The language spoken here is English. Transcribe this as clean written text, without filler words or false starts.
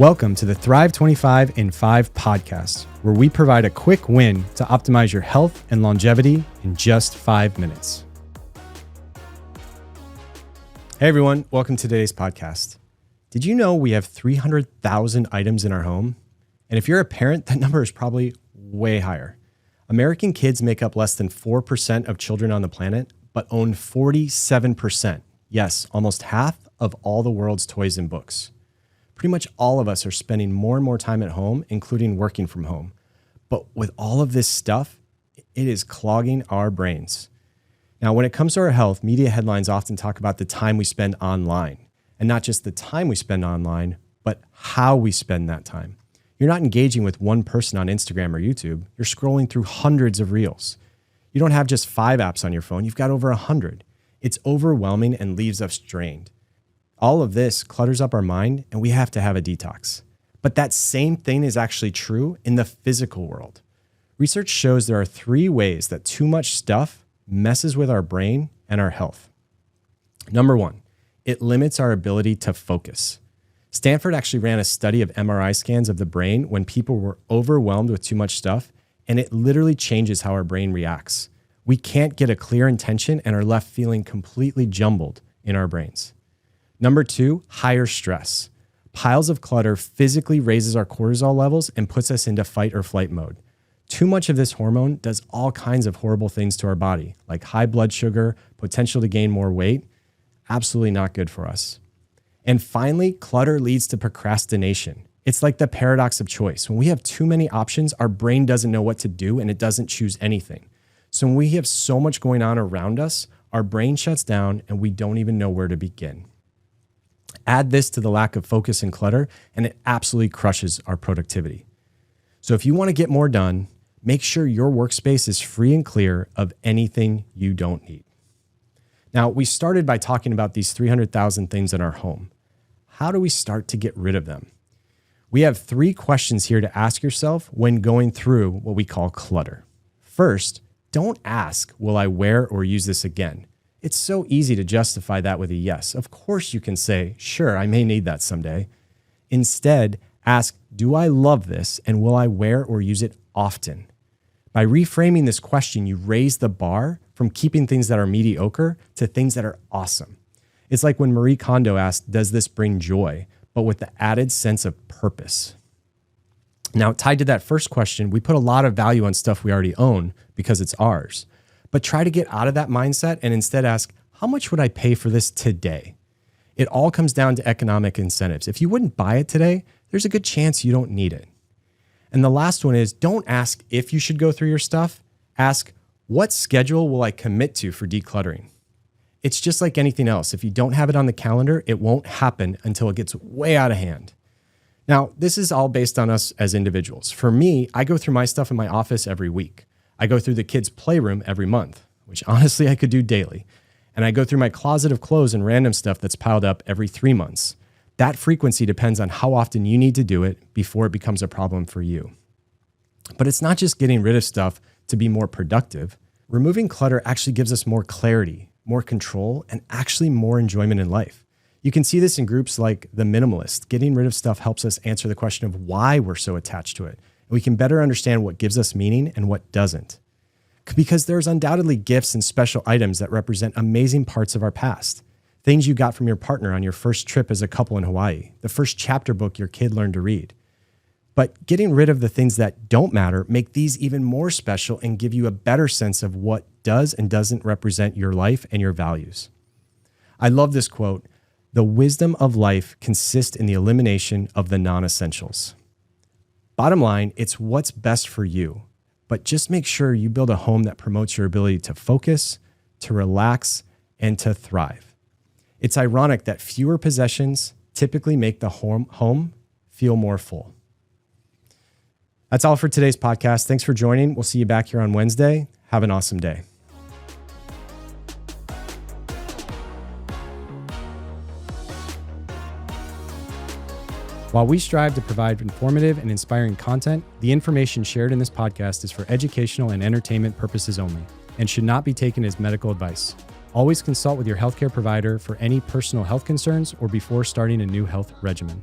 Welcome to the Thrive25 in 5 podcast, where we provide a quick win to optimize your health and longevity in just 5 minutes. Hey everyone, welcome to today's podcast. Did you know we have 300,000 items in our home? And if you're a parent, that number is probably way higher. American kids make up less than 4% of children on the planet, but own 47%. Yes, almost half of all the world's toys and books. Pretty much all of us are spending more and more time at home, including working from home. But with all of this stuff, it is clogging our brains. Now, when it comes to our health, media headlines often talk about the time we spend online. And not just the time we spend online, but how we spend that time. You're not engaging with one person on Instagram or YouTube. You're scrolling through hundreds of reels. You don't have just 5 apps on your phone. You've got over 100. It's overwhelming and leaves us drained. All of this clutters up our mind, and we have to have a detox. But that same thing is actually true in the physical world. Research shows there are 3 ways that too much stuff messes with our brain and our health. Number 1, it limits our ability to focus. Stanford actually ran a study of MRI scans of the brain when people were overwhelmed with too much stuff, and it literally changes how our brain reacts. We can't get a clear intention and are left feeling completely jumbled in our brains. Number 2, higher stress. Piles of clutter physically raises our cortisol levels and puts us into fight or flight mode. Too much of this hormone does all kinds of horrible things to our body, like high blood sugar, potential to gain more weight. Absolutely not good for us. And finally, clutter leads to procrastination. It's like the paradox of choice. When we have too many options, our brain doesn't know what to do and it doesn't choose anything. So when we have so much going on around us, our brain shuts down and we don't even know where to begin. Add this to the lack of focus and clutter, and it absolutely crushes our productivity. So if you want to get more done, make sure your workspace is free and clear of anything you don't need. Now, we started by talking about these 300,000 things in our home. How do we start to get rid of them? We have 3 questions here to ask yourself when going through what we call clutter. First, don't ask, will I wear or use this again? It's so easy to justify that with a yes. Of course you can say, sure, I may need that someday. Instead, ask, do I love this and will I wear or use it often? By reframing this question, you raise the bar from keeping things that are mediocre to things that are awesome. It's like when Marie Kondo asked, does this bring joy? But with the added sense of purpose. Now, tied to that first question, we put a lot of value on stuff we already own because it's ours. But try to get out of that mindset and instead ask, how much would I pay for this today? It all comes down to economic incentives. If you wouldn't buy it today, there's a good chance you don't need it. And the last one is, don't ask if you should go through your stuff. Ask, what schedule will I commit to for decluttering? It's just like anything else. If you don't have it on the calendar, it won't happen until it gets way out of hand. Now, this is all based on us as individuals. For me, I go through my stuff in my office every week. I go through the kids' playroom every month, which honestly I could do daily. And I go through my closet of clothes and random stuff that's piled up every 3 months. That frequency depends on how often you need to do it before it becomes a problem for you. But it's not just getting rid of stuff to be more productive. Removing clutter actually gives us more clarity, more control, and actually more enjoyment in life. You can see this in groups like the minimalist. Getting rid of stuff helps us answer the question of why we're so attached to it. We can better understand what gives us meaning and what doesn't. Because there's undoubtedly gifts and special items that represent amazing parts of our past. Things you got from your partner on your first trip as a couple in Hawaii, the first chapter book your kid learned to read. But getting rid of the things that don't matter make these even more special and give you a better sense of what does and doesn't represent your life and your values. I love this quote, "The wisdom of life consists in the elimination of the non-essentials." Bottom line, it's what's best for you, but just make sure you build a home that promotes your ability to focus, to relax, and to thrive. It's ironic that fewer possessions typically make the home feel more full. That's all for today's podcast. Thanks for joining. We'll see you back here on Wednesday. Have an awesome day. While we strive to provide informative and inspiring content, the information shared in this podcast is for educational and entertainment purposes only and should not be taken as medical advice. Always consult with your healthcare provider for any personal health concerns or before starting a new health regimen.